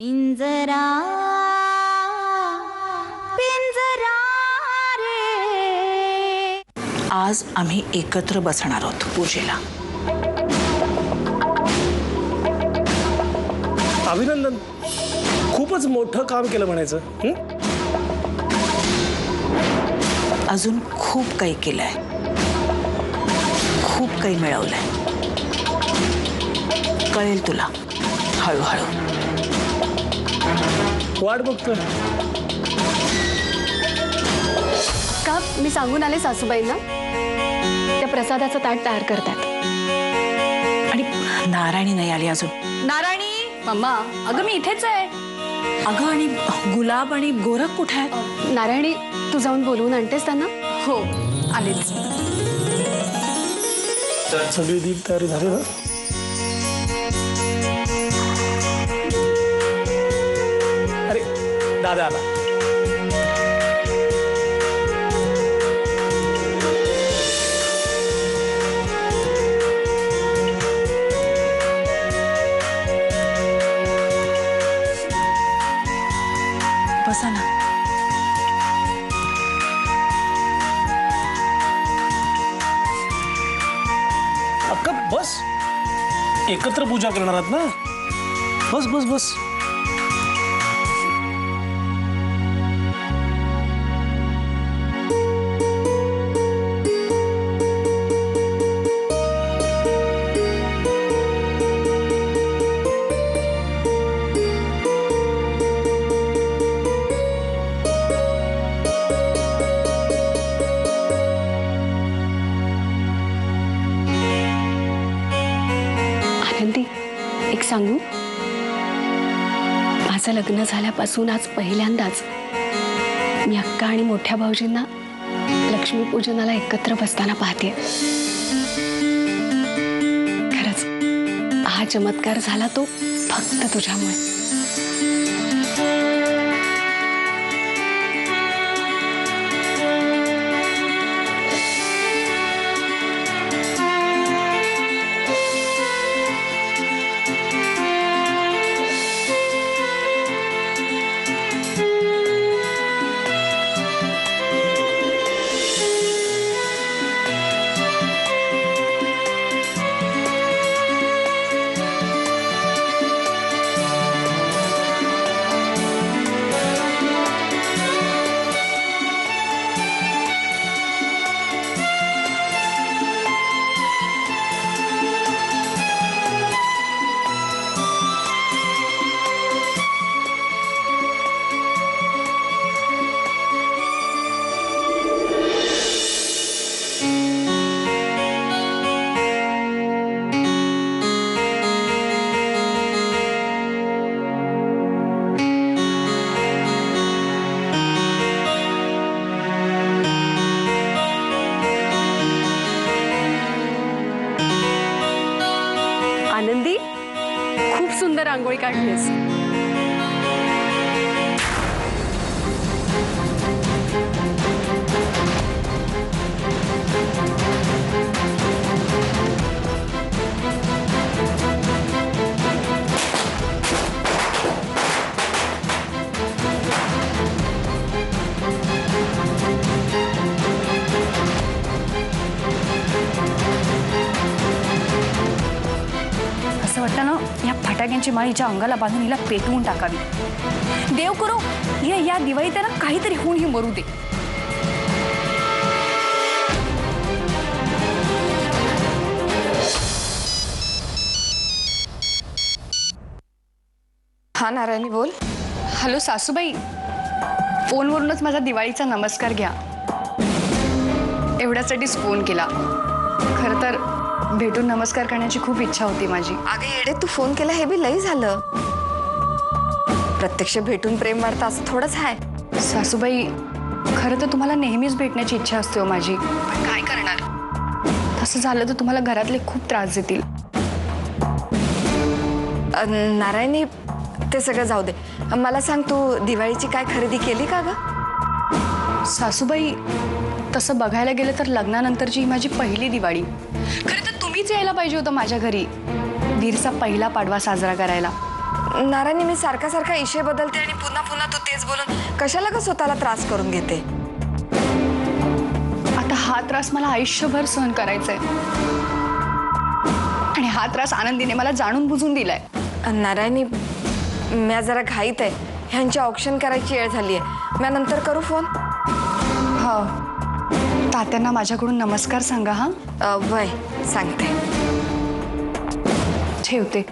पिंजरा पिंजरा रे। आज आम्ही एकत्र बसणार आहोत पूजेला. अभिनंदन, खूपच मोठं काम केलं म्हणायचं. अजून खूप काही केलंय, खूप काही मिळवलंय. कळेल तुला हळूहळू. वाट बघतोय. का मी सांगून आले सासूबाईंना, त्या प्रसादाचं ताट तयार करतात. आणि नारायणी नाही आली अजून. नारायणी मम्मा, अगं मी इथेच आहे. अगं आणि गुलाब आणि गोरख कुठे आहेत? नारायणी तू जाऊन बोलवून आणतेस त्यांना? हो आलेच. सगळी दीप तयारी झाली ना? अरे दादा आला. बसा ना. अक्का बस, एकत्र पूजा करणार आहात ना? बस बस बस. आनंदी, एक सांगू, माझं लग्न झाल्यापासून आज पहिल्यांदाच मी अक्का आणि मोठ्या भाऊजींना लक्ष्मीपूजनाला एकत्र बसताना पाहते. खरंच हा चमत्कार झाला तो फक्त तुझ्यामुळे. आनंदी, खूप सुंदर रांगोळी काढलीस. असं वाटतं ना, या फटाक्यांची माळ हिच्या अंगाला बांधून हिला पेटवून टाकावी. देव करो या दिवाळीत ना काहीतरी होऊन ही मरू दे. हा नारायणी बोल. हॅलो सासूबाई, फोनवरूनच माझा दिवाळीचा नमस्कार घ्या. एवढ्यासाठीच फोन केला. खरं तर भेटून नमस्कार करण्याची खूप इच्छा होती माझी. अगं येडे, तू फोन केला हे बी लई झालं. प्रत्यक्ष भेटून प्रेम वाढतं असं थोडंच आहे. सासूबाई, खरं तर तुम्हाला नेहमीच भेटण्याची इच्छा असते हो माझी, पण काय करणार. तसं झालं तर तुम्हाला घरातले खूप त्रास देतील. नारायणी, ते सगळं जाऊ दे. मला सांग, तू दिवाळीची काय खरेदी केली का ग? सासूबाई, तसं बघायला गेलं तर लग्नानंतरची ही माझी पहिली दिवाळी. खरं तर तुम्हीच यायला पाहिजे होतं माझ्या घरी वीरचा पहिला पाडवा साजरा करायला. नारायणी, मी सारखा सारखा विषय बदलते आणि पुन्हा पुन्हा तू तेच बोलून कशाला का स्वतःला त्रास करून घेते? आता हा त्रास मला आयुष्यभर सहन करायचा आहे आणि हा त्रास आनंदीने मला जाणून बुजून दिलाय. नारायणी, मी जरा घाईत आहे. ह्यांची ऑप्शन करायची वेळ झाली आहे. मी नंतर करू फोन? हो, तात्यांना माझ्याकडून नमस्कार सांगा. हा वय सांगते. ठेवते.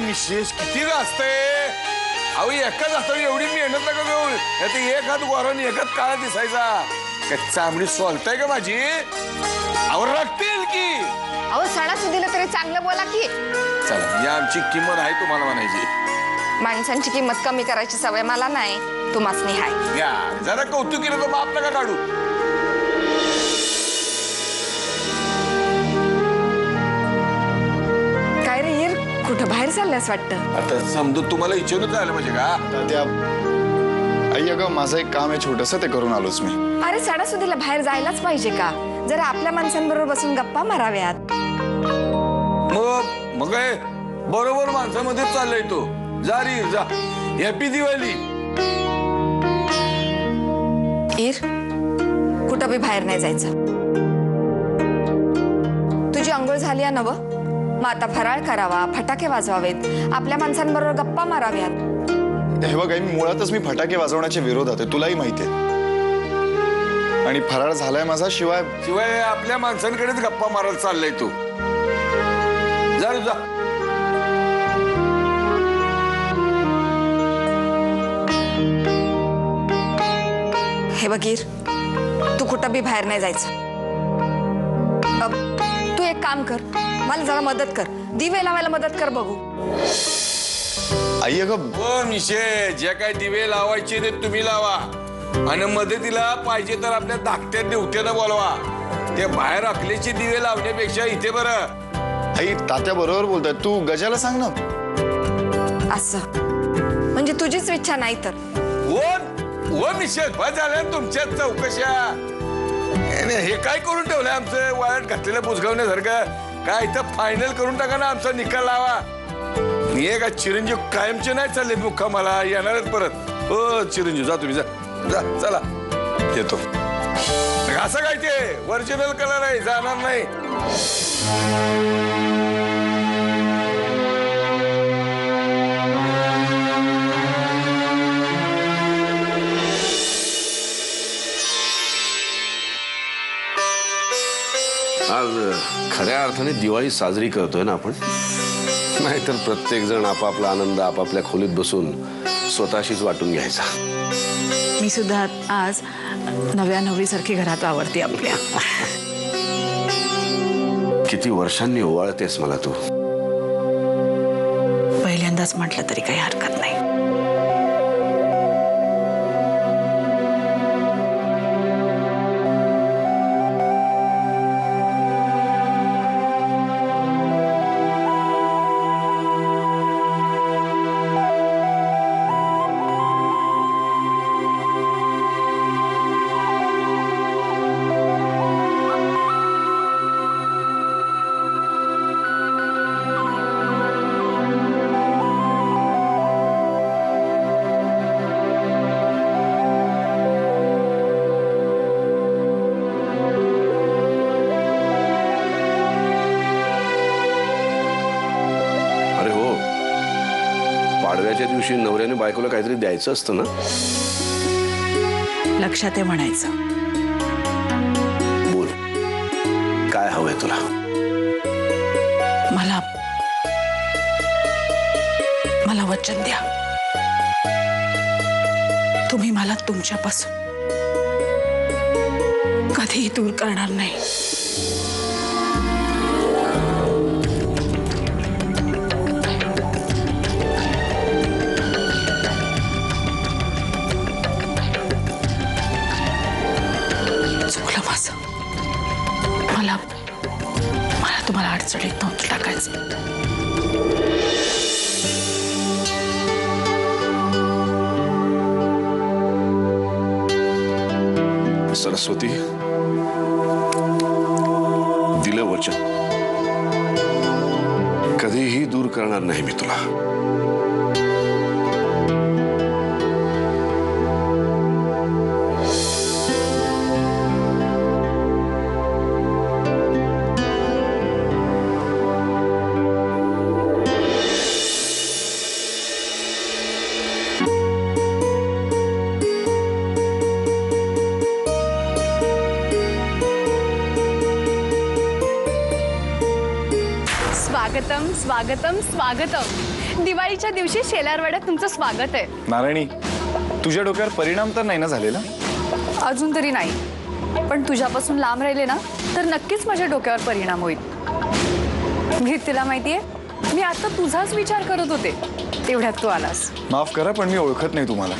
विशेष किती असते अहो, एकाच असताना एवढी मेहनत नका घेऊन. यात एक हात गोरा आणि एक हात काळा दिसायचा. काय चांबडी सोलताय का माझी? अहो रक्तील की. अहो, सणासुदीला तरी चांगलं बोला की. चला, या आमची किंमत आहे तुम्हाला म्हणायची. माणसांची किंमत कमी करायची सवय मला नाही, तुम्हासनी हाय. या जरा कौतुक केलं तर बाप नका काढू. काय रे हिर, कुठं बाहेर चालल्यास वाटतं? आता समजून तुम्हाला इच्छेनच झालं म्हणजे का? त्या आई, अगं माझं एक काम आहे छोटंसं, ते करून आलोच मी. अरे, सणासुदीला बाहेर जायलाच पाहिजे का? जरा आपल्या माणसांबरोबर बसून गप्पा माराव्यात. मग काय बरोबर माणसामध्ये चाललंय तो. जा रे जा. हॅपी दिवाळी. हिर, कुठं बी बाहेर नाही जायचं. तुझी अंघोळ झाली आहे नव? मग आता फराळ करावा, फटाके वाजवावेत, आपल्या माणसांबरोबर गप्पा माराव्यात. हे बघ आई, मुळातच मी फटाके वाजवण्याच्या विरोधात आहे, तुलाही माहितीये. आणि फराळ झालाय माझा. शिवाय आपल्या माणसांकडेच गप्पा मारायला चाललाय तू. जा रे जा. हे बघ हिर, तू कुठं बी बाहेर नाही जायचं. तू एक काम कर, मला जरा मदत कर. दिवे लावायला मदत कर बघू. आई अगं, हो मिशे, जे काय दिवे लावायचे ते तुम्ही लावा आणि मदतीला पाहिजे तर आपल्या धाकट्या देवट्यानं बोलवा. ते बाहेर अकलेचे दिवे लावण्यापेक्षा इथे बरं. आई तात्या बरोबर बोलताय, तू गजाला सांग ना. असं म्हणजे तुझीच इच्छा नाही तर? हो मिशे, बस झाल्या तुमच्या चौकशा. हे काय करून ठेवलंय आमचं वाळत घातलेलं बुजगावण्यासारखं? काय इथं फायनल करून टाका ना, आमचा निकाल लावा. हे का चिरंजीव कायमचे नाही चालले मुक्का, मला येणारच परत. हो चिरंजीव, जा तुम्ही, जा जा. चला येतो. असं काय ते ओरिजिनल कलर आहे, जाणार नाही. आज खऱ्या अर्थाने दिवाळी साजरी करतोय ना आपण. नाहीतर प्रत्येक जण आपापला आनंद आपापल्या खोलीत बसून स्वतःशीच वाटून घ्यायचा. मी सुद्धा आज नव्या नवरीसारखी घरात आवरते आपल्या. किती वर्षांनी ओवाळतेस मला तू. पहिल्यांदाच म्हटलं तरी काही हरकत नाही. पाडव्याच्या दिवशी नवऱ्याने बायकोला काहीतरी द्यायचं असतं ना. लक्षात आहे म्हणायचं. बोल, काय हवंय तुला? मला मला वचन द्या, तुम्ही मला तुमच्यापासून कधीही दूर करणार नाही. मला तुम्हाला अडचणीत नव्हतं टाकायचं. सरस्वती, दिलं वचन, कधीही दूर करणार नाही मी तुला. स्वागतम स्वागतम स्वागतम. दिवाळीच्या दिवशी शेलारवाड्यात तुमचं स्वागत आहे. नारायणी, तुझ्या डोक्यावर परिणाम तर नाही ना झालेला? अजून तरी नाही, पण तुझ्यापासून लांब राहिले ना तर नक्कीच माझ्या डोक्यावर परिणाम होईल. मी तुला माहितीये, मी आता तुझाच विचार करत होते, तेवढ्यात तू आलास. माफ करा, पण मी ओळखत नाही तुम्हाला.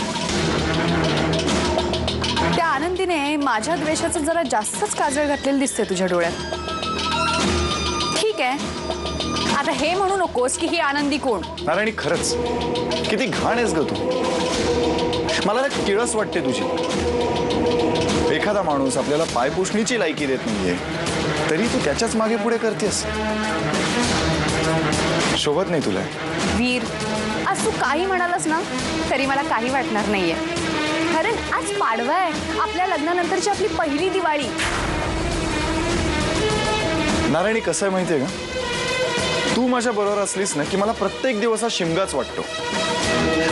त्या आनंदीने माझ्या द्वेषाचं जरा जास्तच काजळ घातलेलं दिसते तुझ्या डोळ्यात. ठीक आहे, आता हे म्हणू नकोस की ही आनंदी कोण. नारायणी, खरंच किती घाण आहेस ग तू. मला ना किळस वाटते तुझी. एखादा माणूस आपल्याला पायपुसणीची लायकी देत नाहीये, तरी तू त्याच्याच मागे पुढे करतेस. शोभत नाही तुला. वीर, आज तू काही म्हणालास ना तरी मला काही वाटणार नाहीये. कारण आज पाडवा आहे, आपल्या लग्नानंतरची आपली पहिली दिवाळी. नारायणी, कसं आहे माहितीये का, तू माझ्या बरोबर असलीस ना की मला प्रत्येक दिवस हा शिमगाच वाटतो.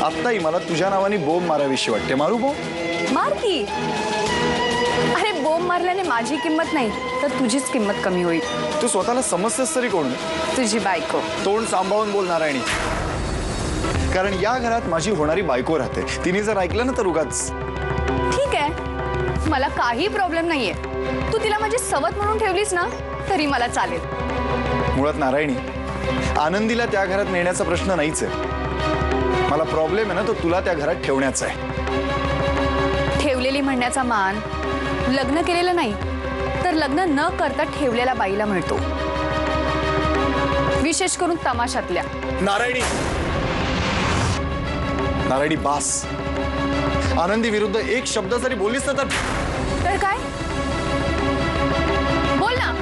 आत्ताही मला तुझ्या नावाने बोंब माराविषयी वाटते. मारू बोंब? मार की. अरे, बोंब मारल्याने माझी किंमत नाही तर तुझीच किंमत कमी होईल. तू स्वतःला समजतेस तरी कोण? तुझी बायको. तोंड सांभाळून बोल नारायणी, कारण या घरात माझी होणारी बायको राहते. तिने जर ऐकलं ना तर उगाच. ठीक आहे, मला काही प्रॉब्लेम नाहीये. तू तिला माझी सवत म्हणून ठेवलीस ना तरी मला चालेल. मुळात नारायणी, आनंदीला त्या घरात नेण्याचा प्रश्न नाहीच आहे. मला प्रॉब्लेम आहे ना तो तुला त्या घरात ठेवण्याचा आहे. ठेवलेली म्हणण्याचा मान लग्न केलेलं नाही तर लग्न न करता ठेवलेल्या बाईला मिळतो, विशेष करून तमाशातल्या. नारायणी, नारायणी, बास. आनंदी विरुद्ध एक शब्द जरी बोललीस तर काय? बोल ना.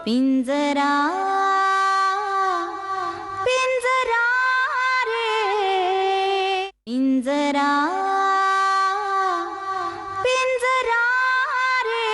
पिंजरा पिंजरा रे पिंजरा पिंजरा रे.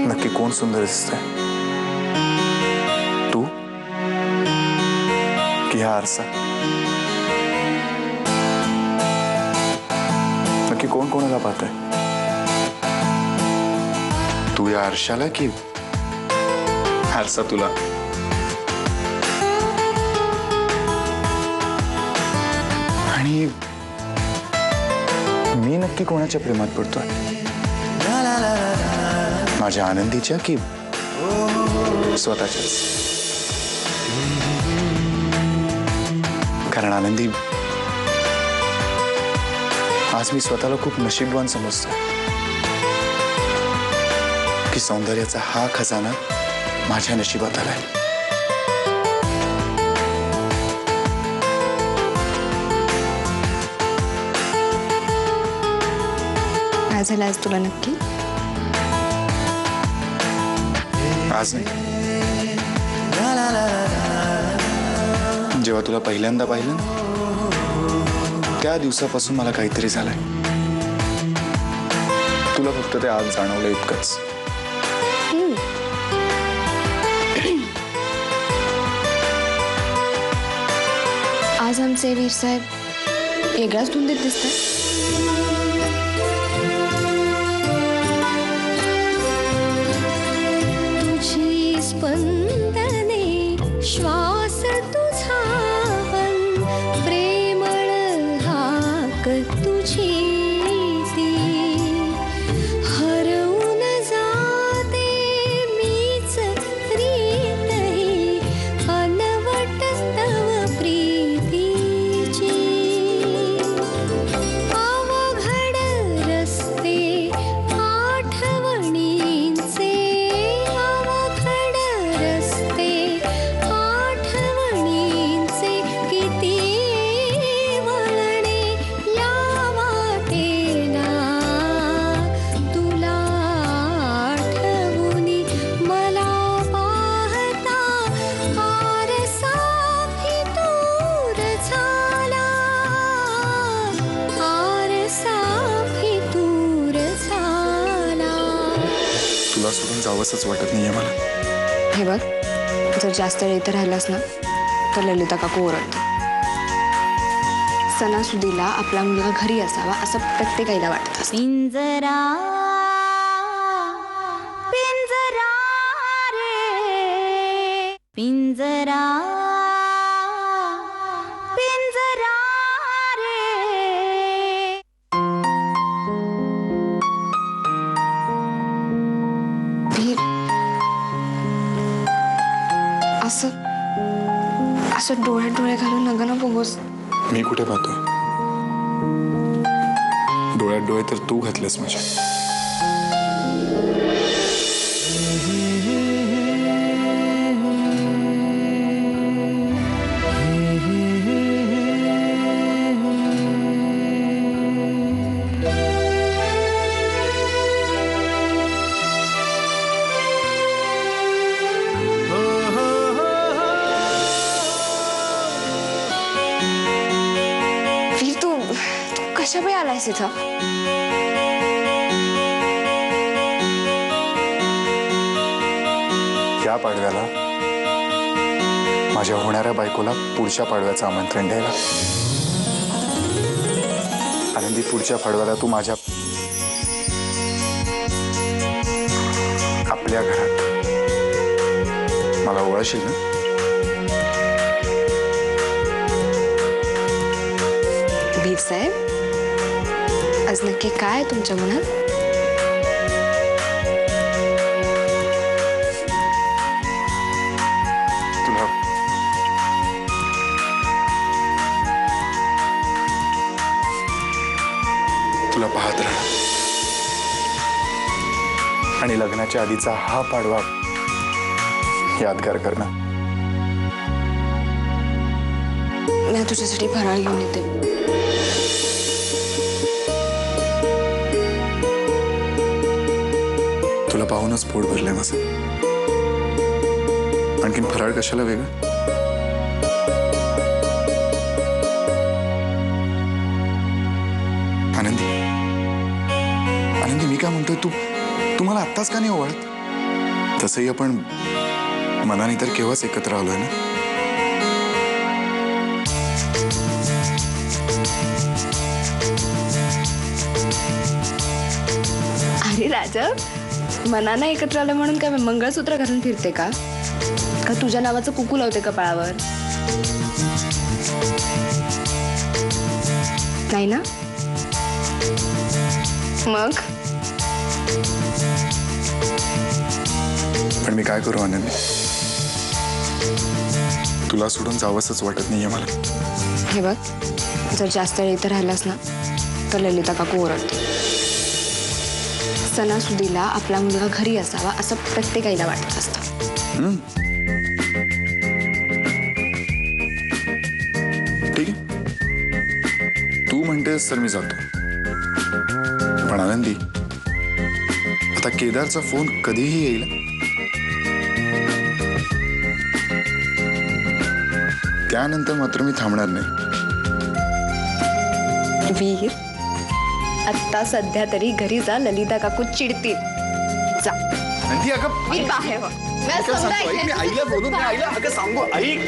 नक्की कोण सुंदर दिसतंय, तू की हा आरसा? नक्की कोण कोणाला पाहतंय, तू या आरशाला की आरसा तुला? आणि मी नक्की कोणाच्या प्रेमात पडतोय, माझ्या आनंदीच्या की स्वतःच्याच? कारण आनंदी आज मी स्वतःला खूप नशीबवान समजतो की सौंदर्याचा हा खजाना माझ्या नशिबात आलाय. काय झालं आज तुला नक्की? आज नाही, जेव्हा तुला पहिल्यांदा पाहिलं ना, त्या दिवसापासून मला काहीतरी झालंय. तुला फक्त ते आज जाणवलं इतकंच. आज आमचे वीर साहेब वेगळ्याच धुंदीत दिसतात. तुझी स्पंदने श्वास तुझा पण प्रेमळ हाक तुझी ती हरवून जाते मीच रीतही अनवट स्तव प्रीतीची अवघड रस्ते आठवणींचे अवघड रस्ते आठवणींचे किती वळणे या वाटेला तुला आठवणी मला पाहता आरसा फितूर झाला आरसा फितूर झाला. तुला सोडून जावंसच वाटत नाहीये मला. हे बघ, जर जास्त वेळ इथं राहिलास ना तर ललिता काकू ओरडते. सणासुदीला आपला मुलगा घरी असावा असं प्रत्येक आईला वाटत असतं. पिंजरा पिंजरा रे पिंजरा पिंजरा रे. वीर, असं असं डोळ्यात डोळे घालून नका ना बघूस. मी कुठे पाहतोय? डोळ्यात डोळे तर तू घातलेस माझ्या. वीर, तू कशा वेळ आलायस इथं? या पाडव्याला माझ्या होणाऱ्या बायकोला पुढच्या पाडव्याचं आमंत्रण द्यायला. आनंदी, पुढच्या पाडव्याला तू माझ्या आपल्या घरात मला ओळखशील ना? वीर साहेब, आज नक्की काय आहे तुमच्या मनात? तुला तुला पाहत राहणं आणि लग्नाच्या आधीचा हा पाडवा यादगार करणं. मी तुझ्यासाठी फराळ घेऊन येते. तुला पाहूनच पोट भरलंय माझं. आणखीन फराळ कशाला वेगळं? आनंदी, आनंदी, मी काय म्हणतोय, तू मला आत्ताच का नाही ओवाळत? तसंही आपण मनाने तर केव्हाच एकत्र आलोय ना. अरे राजा, मनानं एकत्र आलं म्हणून काय मंगळसूत्र घालून फिरते का? का तुझ्या नावाचं कुकू लावते कपाळावर? नाही ना? मग पण मी काय करू आनंदी? तुला सोडून जावंसच वाटत नाहीये मला. हे बघ, जर जास्त वेळ इथं राहिलास ना तर ललिता काकू ओरडते. सणासुदीला आपला मुलगा घरी असावा असं प्रत्येक आईला वाटत असतं. ठीक आहे, तू म्हणतेस तर मी जातो. पण आनंदी, आता केदारचा फोन कधीही येईल. त्यानंतर मात्र मी थांबणार नाही. वीर, आत्ता सध्या तरी घरी जा, ललिता काकू चिडतील. जा. आनंदी, अगं वीर बाहेर हो. ऐक, मी आईला बोलून, मी आईला अगं सांगू, ऐक.